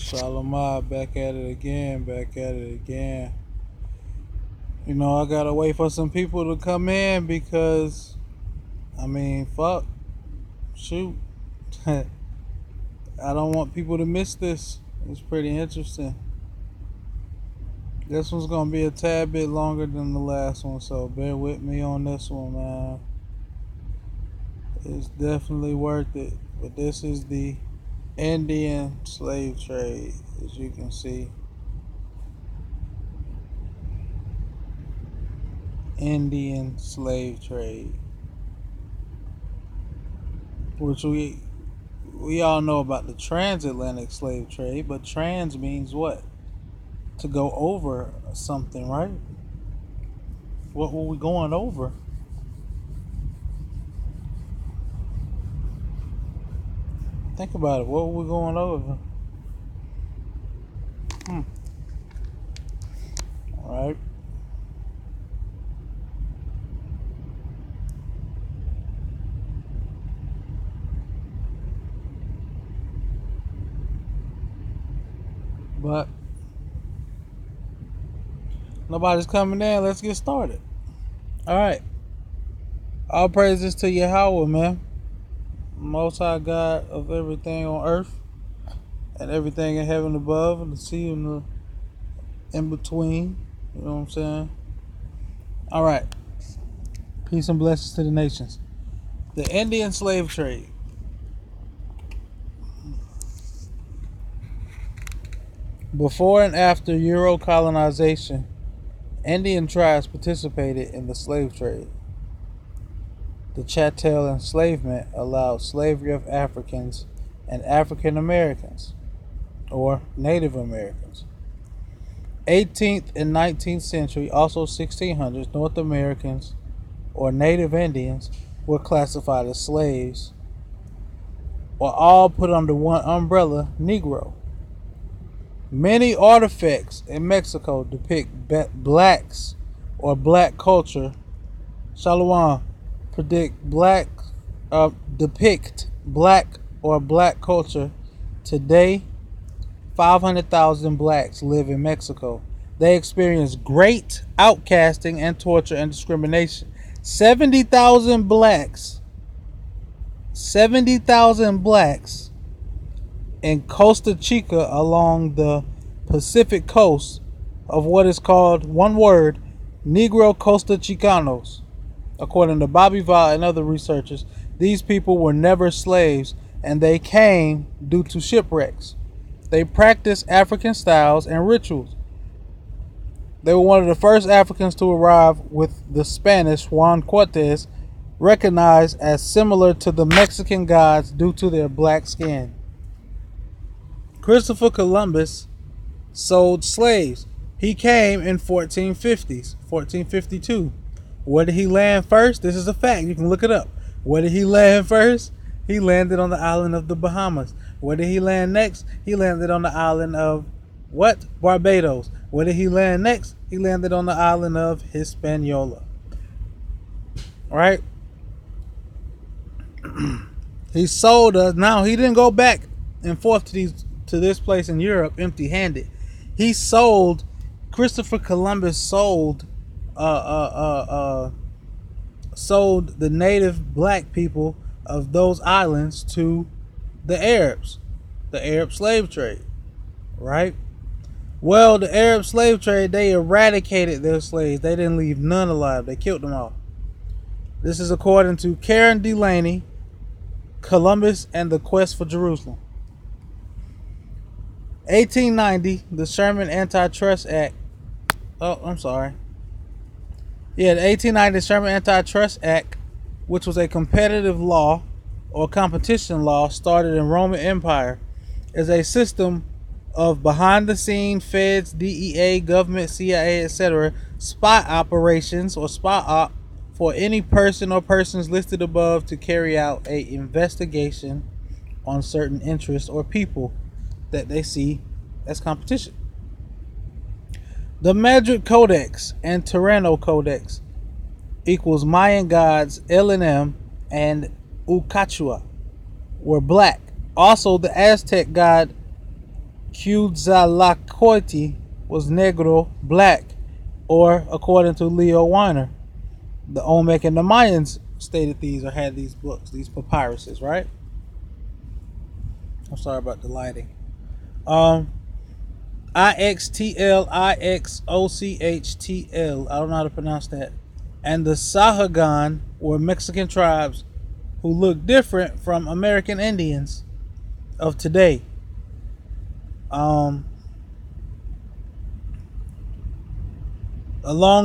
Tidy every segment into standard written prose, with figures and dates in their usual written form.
Shalom, back at it again, back at it again. You know, I gotta wait for some people to come in because, fuck, shoot. I don't want people to miss this. It's pretty interesting. This one's gonna be a tad bit longer than the last one, so bear with me on this one, man. It's definitely worth it. But this is the Indian slave trade, as you can see. Indian slave trade, which we all know about the transatlantic slave trade, but trans means what? To go over something, right? What were we going over? Think about it. What were we going over? All right. But nobody's coming in. Let's get started. All right. All praises to Yahweh, man. Most High God of everything on earth and everything in heaven above and the sea and the in between. You know what I'm saying? All right. Peace and blessings to the nations. The Indian slave trade. Before and after Euro colonization, Indian tribes participated in the slave trade. The chattel enslavement allowed slavery of Africans and African Americans, or Native Americans. 18th and 19th century, also 1600s, North Americans, or Native Indians, were classified as slaves, or all put under one umbrella, Negro. Many artifacts in Mexico depict blacks or black culture. Shalom. Depict black or black culture. Today, 500,000 blacks live in Mexico. They experience great outcasting and torture and discrimination. 70,000 blacks. 70,000 blacks in Costa Chica along the Pacific coast of what is called, one word, Negro Costa Chicanos. According to Bobby Vall and other researchers, these people were never slaves and they came due to shipwrecks. They practiced African styles and rituals. They were one of the first Africans to arrive, with the Spanish Juan Cortez recognized as similar to the Mexican gods due to their black skin. Christopher Columbus sold slaves. He came in 1452. Where did he land first? This is a fact. You can look it up. Where did he land first? He landed on the island of the Bahamas. Where did he land next? He landed on the island of what? Barbados. Where did he land next? He landed on the island of Hispaniola. Right? He sold us. Now, he didn't go back and forth to this place in Europe empty-handed. He sold. Christopher Columbus sold the native black people of those islands to the Arabs, the Arab slave trade, right? Well, the Arab slave trade, they eradicated their slaves. They didn't leave none alive. They killed them all. This is according to Karen Delaney, Columbus and the Quest for Jerusalem. 1890, the Sherman Antitrust Act. Oh, I'm sorry. Yeah, the 1890 Sherman Antitrust Act, which was a competitive law or competition law started in Roman Empire, is a system of behind-the-scene feds, DEA, government, CIA, etc. spy operations or spy op for any person or persons listed above to carry out an investigation on certain interests or people that they see as competition. The Madrid Codex and Tirano Codex equals Mayan gods El-Enem and Ucachua were black. Also, the Aztec god Quetzalcoatl was negro, black, or according to Leo Weiner, the Olmec and the Mayans stated these or had these books, these papyruses, right? I'm sorry about the lighting. IXTL, IXOCHTL. I don't know how to pronounce that. And the Sahagan were Mexican tribes who looked different from American Indians of today. Along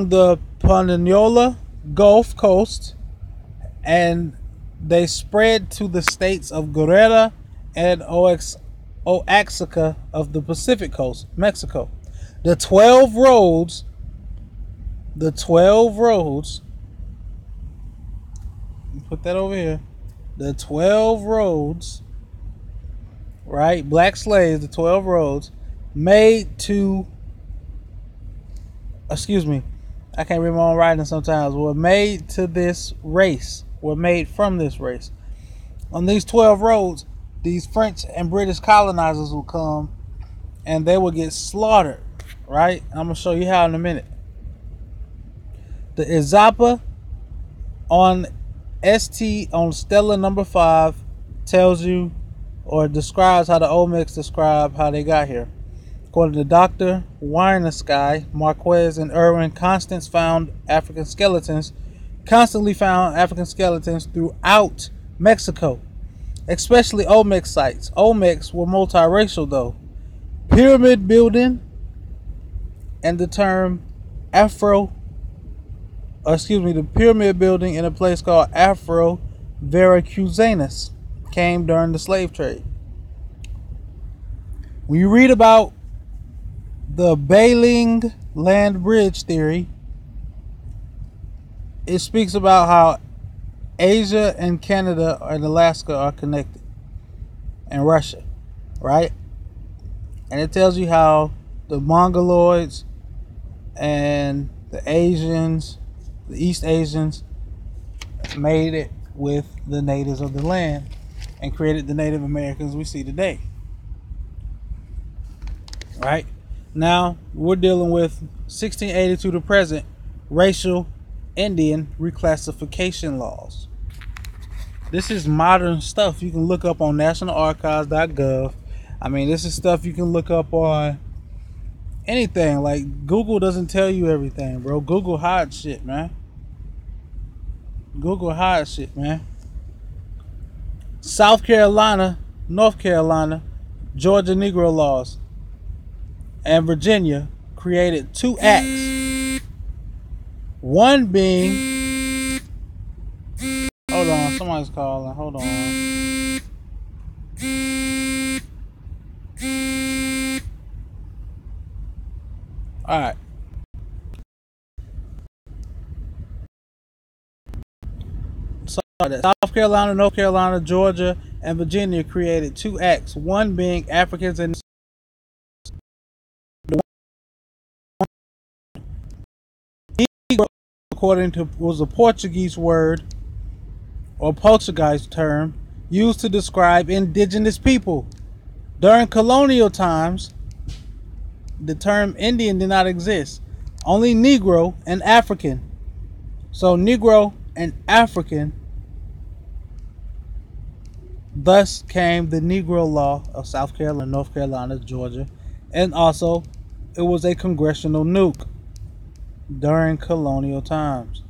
the Pananola Gulf Coast, and they spread to the states of Guerrero and Oaxaca of the Pacific Coast, Mexico. The 12 roads, put that over here. The 12 roads, right? Black slaves, the 12 roads made to, excuse me, I can't read my own writing sometimes, were made to this race, were made from this race. On these 12 roads, these French and British colonizers will come and they will get slaughtered, right? I'm going to show you how in a minute. The Izapa on Stela number 5 tells you or describes how the Olmecs describe how they got here. According to Dr. Wienerski, Marquez, and Irwin, constantly found African skeletons throughout Mexico, especially Olmec sites. Olmecs were multiracial though. Pyramid building and the term the pyramid building in a place called Afro Veracruzanas came during the slave trade. When you read about the Bailing land bridge theory, it speaks about how Asia and Canada and Alaska are connected, and Russia, right? And it tells you how the Mongoloids and the Asians, the East Asians, made it with the natives of the land and created the Native Americans we see today, right? Now we're dealing with 1682 to present racial Indian reclassification laws. This is modern stuff you can look up on nationalarchives.gov. I mean, this is stuff you can look up on anything. Like, Google doesn't tell you everything, bro. Google hides shit, man. South Carolina, North Carolina, Georgia Negro laws, and Virginia created 2 acts. One being, hold on, somebody's calling. Hold on. All right. South Carolina, North Carolina, Georgia, and Virginia created 2 acts. One being Africans and Negro, according to, was a Portuguese word or Portuguese term used to describe indigenous people. During colonial times, the term Indian did not exist. Only Negro and African. So Negro and African, thus came the Negro Law of South Carolina, North Carolina, Georgia, and also it was a congressional nuke during colonial times.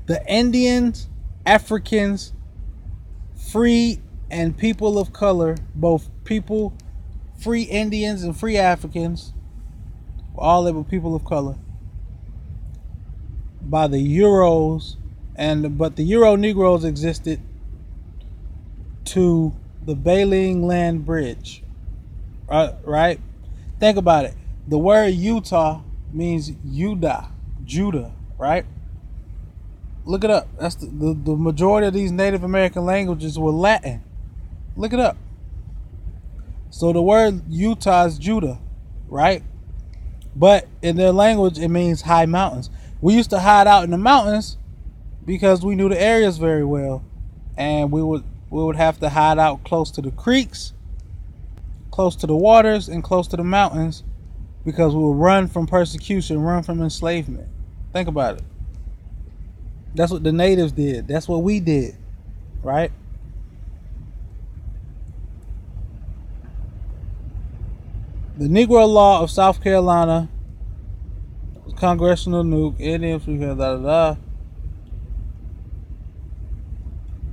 The Indians, Africans, free and people of color, both people, free Indians and free Africans, all they were people of color, by the Euros, but the Euro Negroes existed to the Bailing land bridge, right? Think about it. The word Utah means YUDAH, Judah, right? Look it up. That's the majority of these Native American languages were Latin. Look it up. So the word Utah is Judah, right? But in their language, it means high mountains. We used to hide out in the mountains because we knew the areas very well, and we would have to hide out close to the creeks, close to the waters and close to the mountains because we will run from persecution, run from enslavement. Think about it. That's what the natives did. That's what we did, right? The Negro Law of South Carolina, Congressional Nuke, Indian,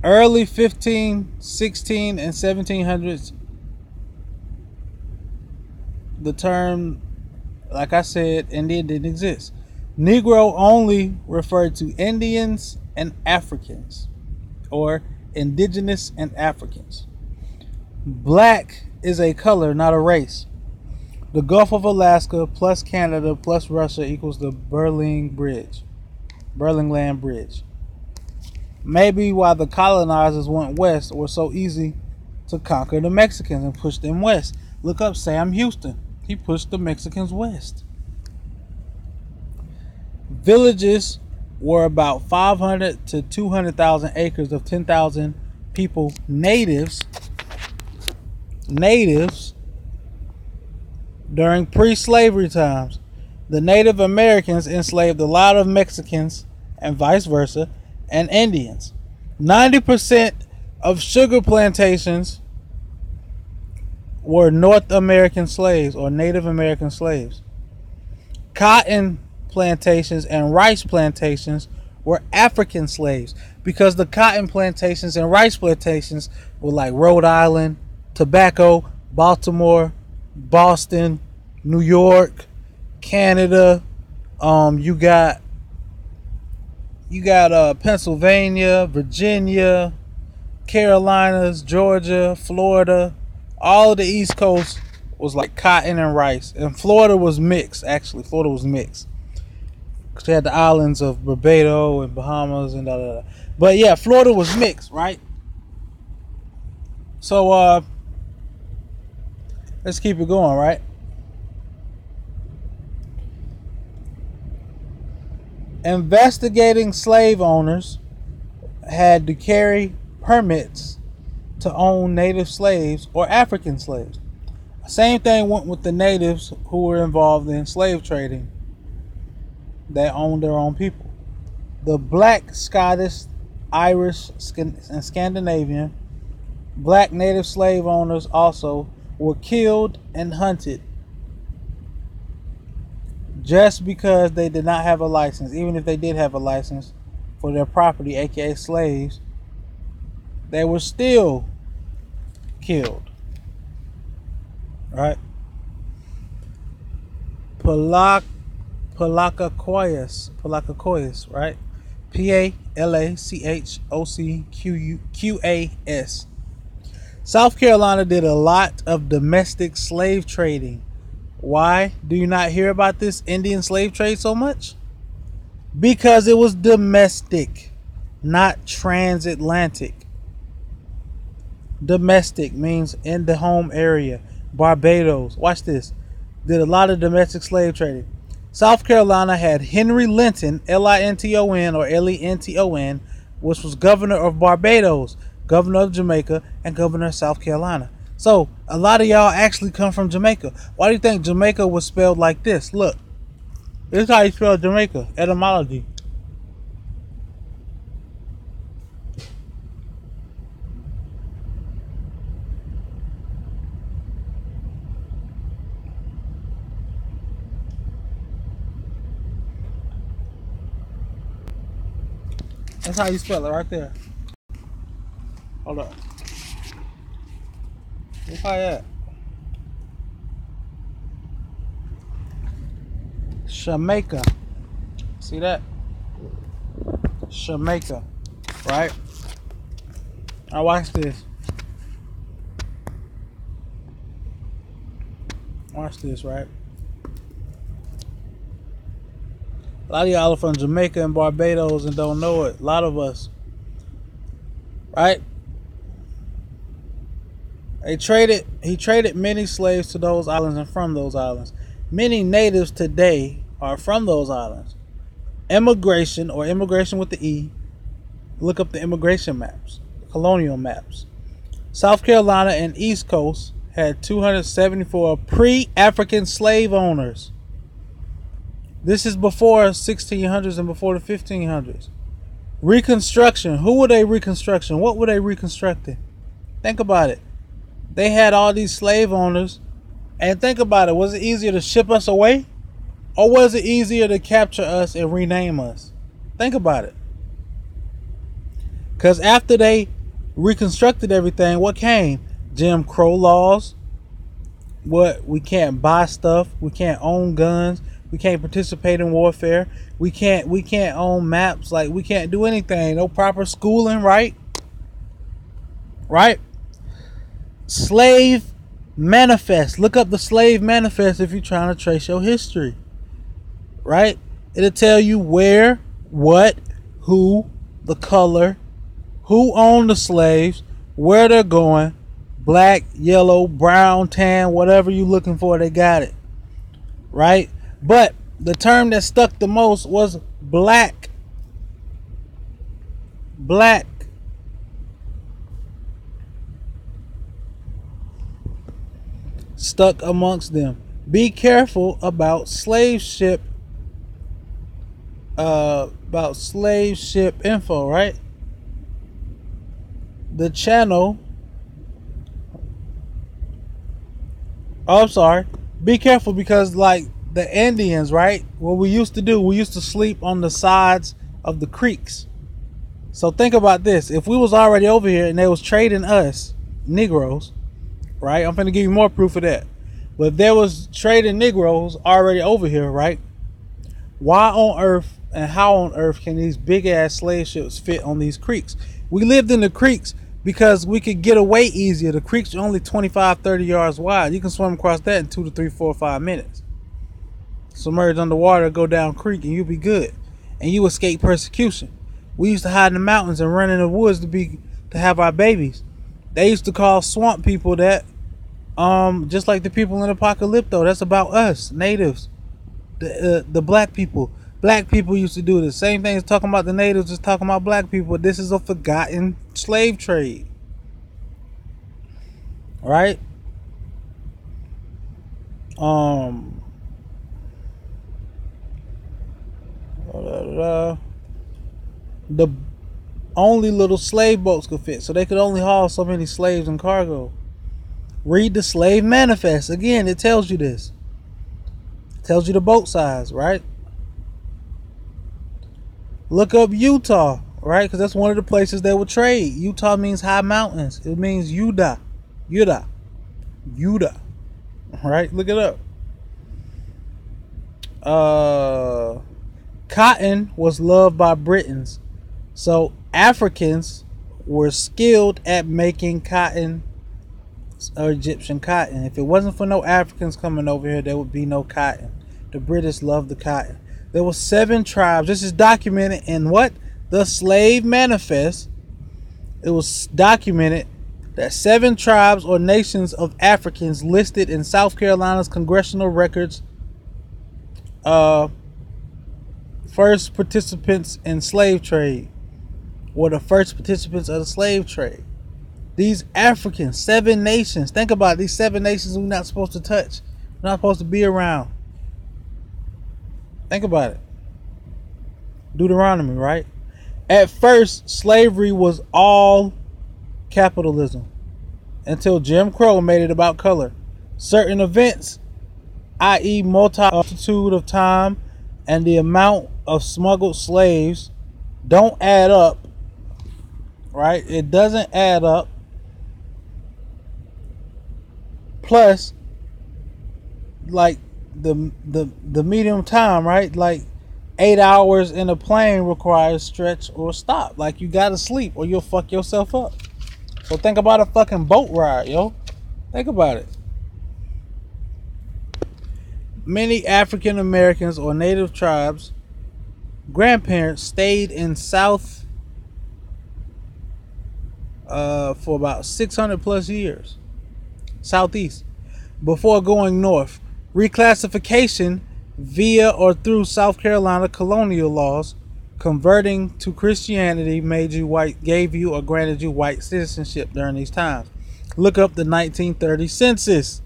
early 15, 16, and 1700s. The term, like I said, Indian didn't exist. Negro only referred to Indians and Africans, or indigenous and Africans. Black is a color, not a race. The Gulf of Alaska plus Canada plus Russia equals the Berlin Land Bridge. Maybe why the colonizers went west were so easy to conquer the Mexicans and push them west. Look up Sam Houston. He pushed the Mexicans west. Villages were about 500 to 200,000 acres of 10,000 people, natives, during pre-slavery times. The Native Americans enslaved a lot of Mexicans and vice versa, and Indians. 90% of sugar plantations were North American slaves or Native American slaves. Cotton plantations and rice plantations were African slaves because the cotton plantations and rice plantations were like Rhode Island, tobacco, Baltimore, Boston, New York, Canada. You got Pennsylvania, Virginia, Carolinas, Georgia, Florida. All of the East Coast was like cotton and rice, and Florida was mixed. Actually, Florida was mixed because they had the islands of Barbados and Bahamas and da. But yeah, Florida was mixed, right? So let's keep it going, right? Investigating slave owners had to carry permits to own native slaves or African slaves. Same thing went with the natives who were involved in slave trading. They owned their own people. The black, Scottish, Irish, and Scandinavian black native slave owners also were killed and hunted just because they did not have a license. Even if they did have a license for their property, aka slaves, they were still killed. Right? Palacacoyas, right? Palachoqquas. South Carolina did a lot of domestic slave trading. Why do you not hear about this Indian slave trade so much? Because it was domestic, not transatlantic. Domestic means in the home area. Barbados, watch this, did a lot of domestic slave trading. South Carolina had Henry Linton, Linton or Lenton, which was governor of Barbados, governor of Jamaica, and governor of South Carolina. So a lot of y'all actually come from Jamaica. Why do you think Jamaica was spelled like this? Look, this is how you spell Jamaica, etymology. That's how you spell it right there. Hold up. Look how that. Ximaycan. See that? Ximaycan. Right? Now watch this. Watch this, right? A lot of y'all are from Jamaica and Barbados and don't know it. A lot of us. Right? He traded many slaves to those islands and from those islands. Many natives today are from those islands. Immigration, or immigration with the E, look up the immigration maps, colonial maps. South Carolina and East Coast had 274 pre-African slave owners. This is before 1600s and before the 1500s. Reconstruction. Who were they reconstructing? What were they reconstructing? Think about it. They had all these slave owners. And think about it. Was it easier to ship us away? Or was it easier to capture us and rename us? Think about it. Because after they reconstructed everything, what came? Jim Crow laws. What? We can't buy stuff. We can't own guns. We can't participate in warfare. We can't own maps. Like, we can't do anything. No proper schooling, right? Right? Slave manifest. Look up the slave manifest if you're trying to trace your history. Right? It'll tell you where, what, who, the color, who owned the slaves, where they're going, black, yellow, brown, tan, whatever you're looking for, they got it. Right? But the term that stuck the most was black. Black. Stuck amongst them. Be careful about slave ship info, right? The channel. Oh, I'm sorry. Be careful because, like, the Indians, right? What we used to do, we used to sleep on the sides of the creeks. So think about this. If we was already over here and they was trading us, Negroes, right? I'm finna give you more proof of that. But if there was trading Negroes already over here, right? Why on earth and how on earth can these big ass slave ships fit on these creeks? We lived in the creeks because we could get away easier. The creeks are only 25, 30 yards wide. You can swim across that in 2 to 3, 4, 5 minutes. Submerge underwater, go down creek, and you'll be good. And you escape persecution. We used to hide in the mountains and run in the woods to have our babies. They used to call swamp people that, just like the people in Apocalypto. That's about us, natives, the black people. Black people used to do the same thing as talking about the natives, just talking about black people. This is a forgotten slave trade. All right? The only little slave boats could fit, so they could only haul so many slaves and cargo. Read the slave manifest. Again, it tells you this. It tells you the boat size, right? Look up Utah, right? Because that's one of the places they would trade. Utah means high mountains. It means YUDAH. YUDAH. YUDAH. Right? Look it up. Cotton was loved by Britons. So Africans were skilled at making cotton, or Egyptian cotton. If it wasn't for no Africans coming over here, there would be no cotton. The British loved the cotton. There were 7 tribes. This is documented in what? The Slave Manifest. It was documented that 7 tribes or nations of Africans listed in South Carolina's congressional records, first participants in slave trade, were the first participants of the slave trade. These Africans, 7 nations. Think about it, these 7 nations we're not supposed to touch. We're not supposed to be around. Think about it. Deuteronomy, right? At first, slavery was all capitalism until Jim Crow made it about color. Certain events, i.e. multitude of time and the amount of smuggled slaves, don't add up, right? It doesn't add up. Plus, like the medium time, right? Like 8 hours in a plane requires stretch or stop. Like, you gotta sleep or you'll fuck yourself up. So think about a fucking boat ride, yo. Think about it. Many African Americans or native tribes grandparents stayed in South for about 600 plus years, Southeast, before going north. Reclassification via or through South Carolina colonial laws, converting to Christianity made you white, gave you or granted you white citizenship during these times. Look up the 1930 census.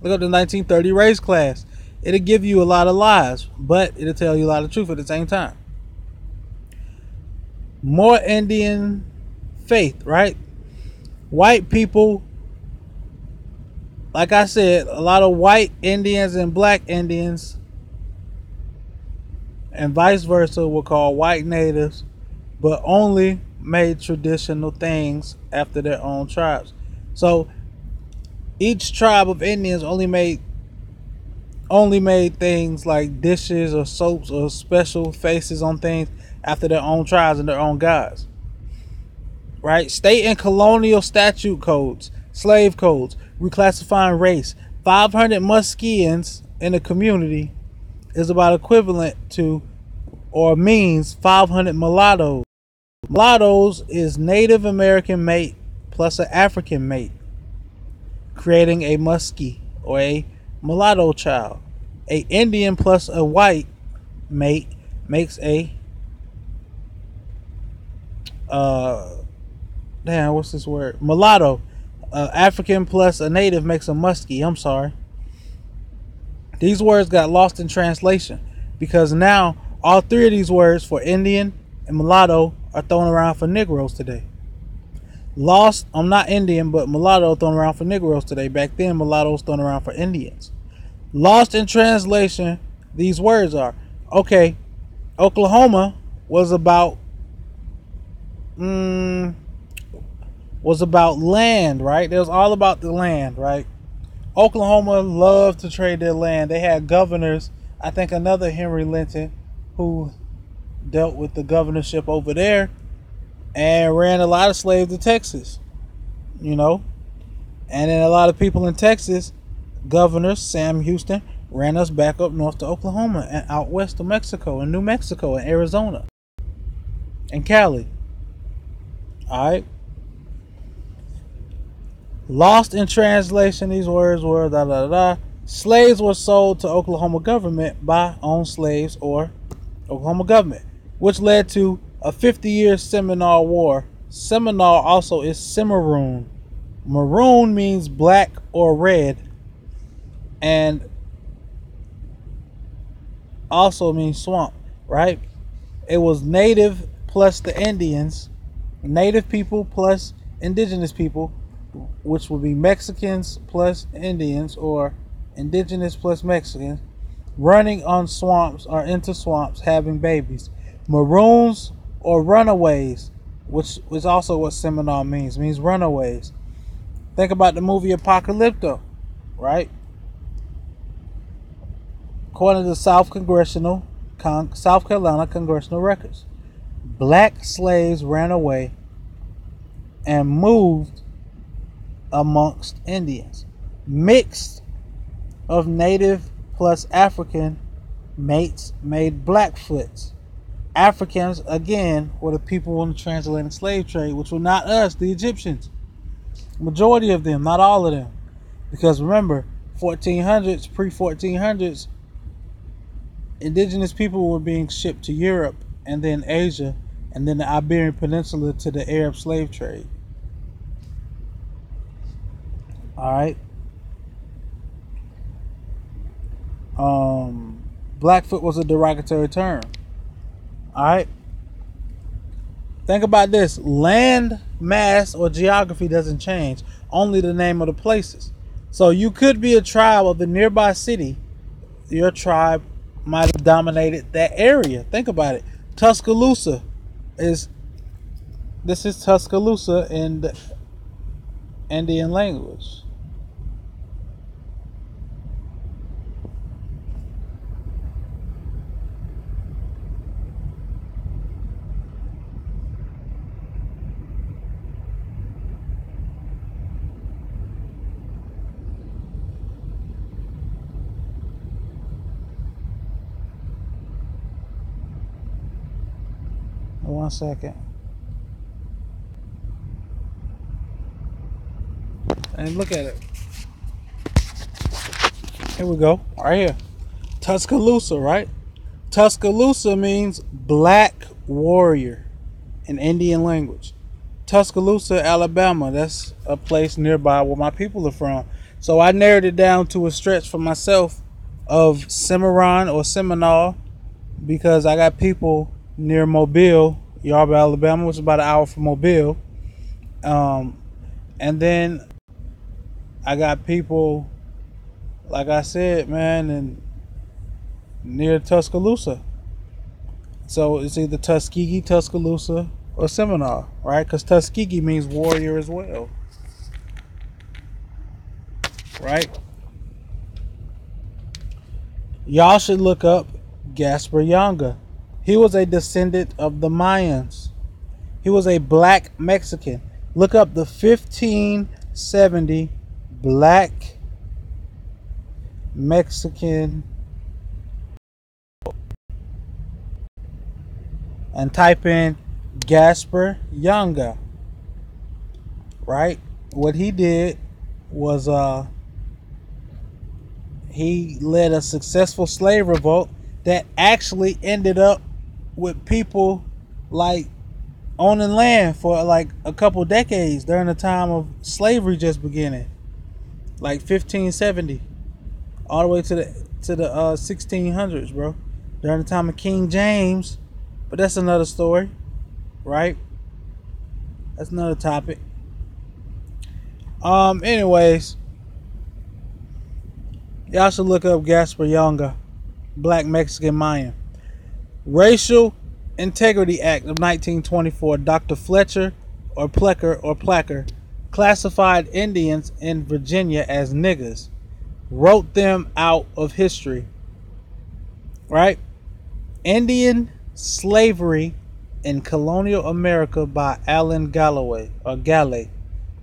Look up the 1930 race class. It'll give you a lot of lies, but it'll tell you a lot of truth at the same time. More Indian faith, right? White people, like I said, a lot of white Indians and black Indians and vice versa were called white natives, but only made traditional things after their own tribes. So each tribe of Indians only made things like dishes or soaps or special faces on things after their own tribes and their own gods. Right? State and colonial statute codes, slave codes, reclassifying race. 500 Muskegeans in a community is about equivalent to or means 500 mulattoes. Mulattoes is Native American mate plus an African mate, creating a Muskie or a mulatto child. A Indian plus a white mate makes a what's this word? Mulatto. African plus a native makes a muskie. I'm sorry. These words got lost in translation because now all three of these words for Indian and mulatto are thrown around for Negroes today. Lost, I'm not Indian, but mulatto thrown around for Negroes today. Back then, mulatto was thrown around for Indians. Lost in translation, these words are, okay, Oklahoma was about land, right? It was all about the land, right? Oklahoma loved to trade their land. They had governors, I think another Henry Linton, who dealt with the governorship over there and ran a lot of slaves to Texas, you know. And then a lot of people in Texas, governors, Sam Houston, ran us back up north to Oklahoma and out west to Mexico and New Mexico and Arizona and Cali. All right. Lost in translation, these words were da da da. Slaves were sold to Oklahoma government by owned slaves or Oklahoma government, which led to a 50-year Seminole War. Seminole also is Cimarron. Maroon means black or red, and also means swamp, right? It was native plus the Indians, native people plus indigenous people, which would be Mexicans plus Indians or indigenous plus Mexicans, running on swamps or into swamps having babies. Maroons or runaways, which is also what Seminole means runaways. Think about the movie Apocalypto, right? According to the South Carolina congressional records, black slaves ran away and moved amongst Indians. Mixed of native plus African mates made Blackfoots. Africans, again, were the people in the transatlantic slave trade, which were not us, the Egyptians. Majority of them, not all of them. Because remember, 1400s, pre-1400s, indigenous people were being shipped to Europe and then Asia and then the Iberian Peninsula to the Arab slave trade. Alright. Blackfoot was a derogatory term. Alright. Think about this. Land mass or geography doesn't change. Only the name of the places. So you could be a tribe of the nearby city. Your tribe might have dominated that area. Think about it. Tuscaloosa is Tuscaloosa in the Indian language. One second. And look at it. Here we go. Right here. Tuscaloosa, right? Tuscaloosa means black warrior in Indian language. Tuscaloosa, Alabama. That's a place nearby where my people are from. So I narrowed it down to a stretch for myself of Cimarron or Seminole, because I got people near Mobile, Yarba, Alabama, which is about an hour from Mobile. And then I got people, like I said, man, and near Tuscaloosa. So it's either Tuskegee, Tuscaloosa, or Seminole, right? Because Tuskegee means warrior as well, right? Y'all should look up Gaspar Yanga. He was a descendant of the Mayans. He was a black Mexican. Look up the 1570 black Mexican and type in Gaspar Yanga. Right? What he did was he led a successful slave revolt that actually ended up with people like owning land for like a couple decades during the time of slavery just beginning, like 1570, all the way to the 1600s, bro. During the time of King James, but that's another story, right? That's another topic. Anyways, y'all should look up Gaspar Yanga, Black Mexican Mayan. Racial Integrity Act of 1924. Dr. Fletcher or Placker classified Indians in Virginia as niggas. Wrote them out of history. Right? Indian Slavery in Colonial America by Allen Galloway or Galley.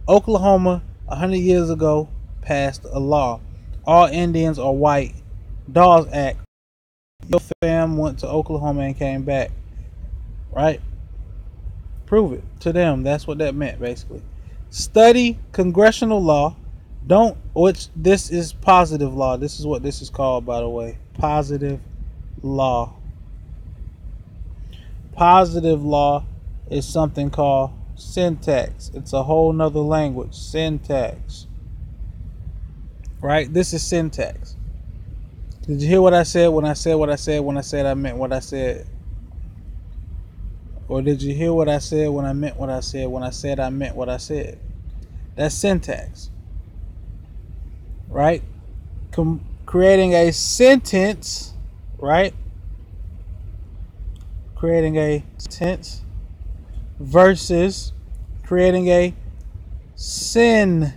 Oklahoma, 100 years ago, passed a law. All Indians are white. Dawes Act. Your fam went to Oklahoma and came back. Right? Prove it to them. That's what that meant, basically. Study congressional law. Which this is positive law. This is what this is called, by the way. Positive law. Positive law is something called syntax. It's a whole nother language. Syntax. Right? This is syntax. Did you hear what I said when I said what I said when I said I meant what I said? Or did you hear what I said when I meant what I said when I said I meant what I said? That's syntax. Right? Creating a sentence, right? Creating a sentence versus creating a sentence.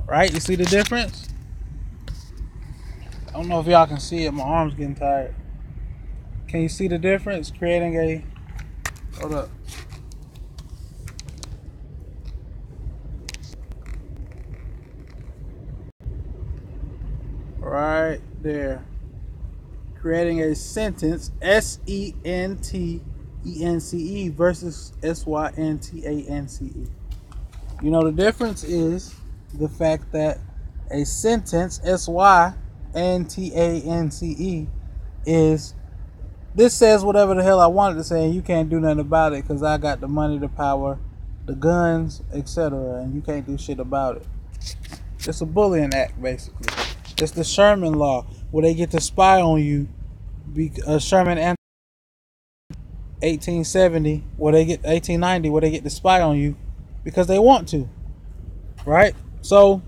Right? You see the difference? I don't know if y'all can see it. My arm's getting tired. Can you see the difference? Creating a... Hold up. Right there. Creating a sentence. S-E-N-T-E-N-C-E versus S-Y-N-T-A-N-C-E. You know, the difference is the fact that a sentence, S-Y-N-T-A-N-C-E, is... This says whatever the hell I wanted to say, and you can't do nothing about it because I got the money, the power, the guns, etc., and you can't do shit about it. It's a bullying act, basically. It's the Sherman Law, where they get to spy on you. Sherman and 1870, where they get 1890, where they get to spy on you because they want to, right? So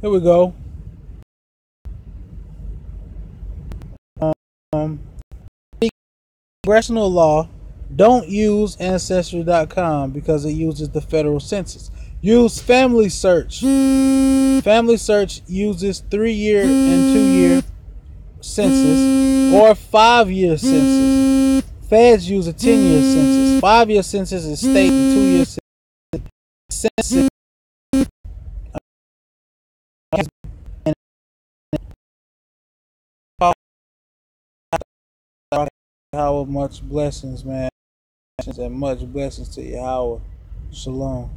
here we go. Congressional law. Don't use Ancestry.com because it uses the federal census. Use Family Search. Family Search uses 3-year and 2-year census or 5-year census. Feds use a 10-year census. 5-year census is state, and 2-year census. How much blessings, man, and much blessings to Yahweh. Shalom.